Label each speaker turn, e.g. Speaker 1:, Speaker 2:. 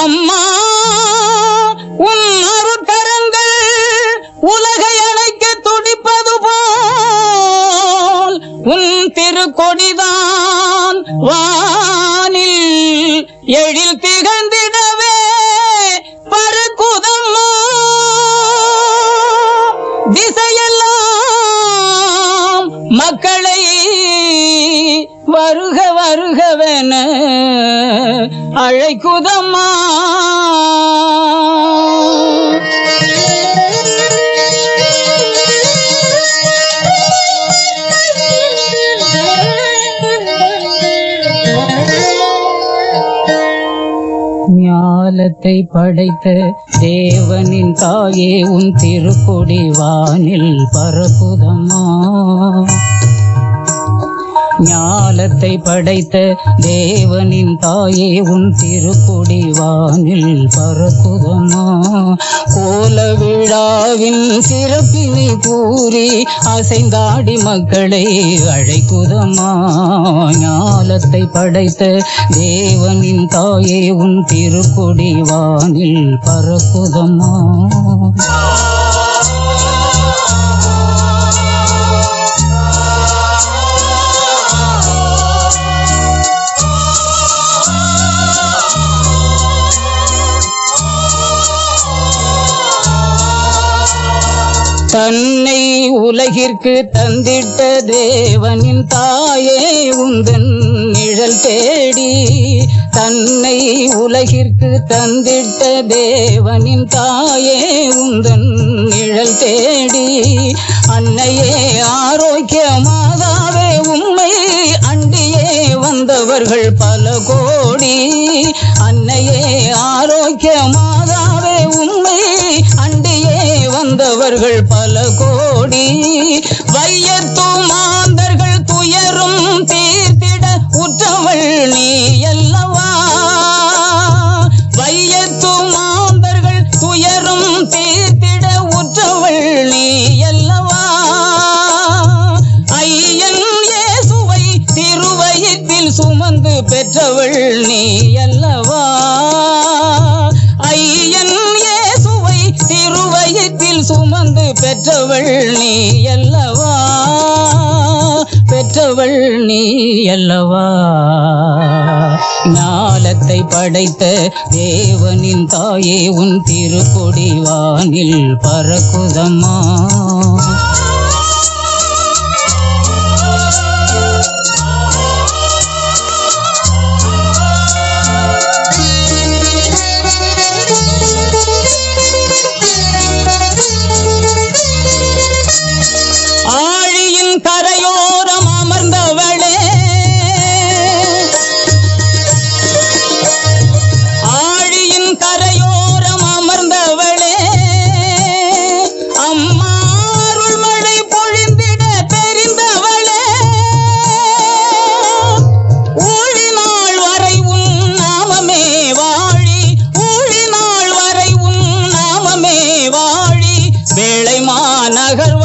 Speaker 1: அம்மா உன் அருட்கரங்கள் உலகை அழைக்க துடிப்பது போல் உன் திருக்கொடிதான் வானில் எழில் திகழ்ந்திடவே பறக்குதம்மா. திசையெல்லாம் மக்களை வருக வருகவென அழைக்குதம்மா. ஞாலத்தை படைத்த தேவனின் தாயே உன் திருக்கொடி வானில் பறக்குதம்மா. ஞாலத்தை படைத்த தேவனின் தாயே உன் திருக்கொடி வானில் பறக்குதம்மா. கோல விழாவின் சிறப்பினை கூறி அசைந்தாடி மக்களை அழைக்குதம்மா. ஞாலத்தை படைத்த தேவனின் தாயே உன் திருக்கொடி வானில் பறக்குதம்மா. தன்னை உலகிற்கு தந்திட்ட தேவனின் தாயே உந்தன் நிழல் தேடி. தன்னை உலகிற்கு தந்திட்ட தேவனின் தாயே உந்தன் நிழல் தேடி. அன்னையே ஆரோக்கிய மாதாவே உம்மை அண்டியே வந்தவர்கள் பல கோடி. அன்னையே ஆரோக்கிய மாதாவே உம்மை அண்டியே வந்தவர்கள் பல கோடி. வையத்து மாந்தர்கள் துயரும் தீர்த்திட உற்றவள் நீ அல்லவா. வையத்து மாந்தர்கள் துயரும் தீர்த்திட உற்றவள் நீ அல்லவா. ஐயன் இயேசுவை திருவயிற்றில் சுமந்து பெற்றவள் நீ அல்லவா. ஐயன் இயேசுவை திருவயிற்றில் சுமந்து பெற்றவள் நீ அல்லவா. பெற்றவள் நீ அல்லவா. ஞாலத்தை படைத்த தேவனின் தாயே உன் திருக்கொடி வானில் பறக்குதம்மா. ஆழியின் கரையோரம் அமர்ந்தவளே, ஆழியின் கரையோரம் அமர்ந்தவளே, அம்மா அருள் மழை பொழிந்திட தெரிந்தவளே. ஊழினாள் வரை உன் நாமமே வாழி, ஊழினாள் வரை உன் நாமமே வாழி. வேளை மாநகர்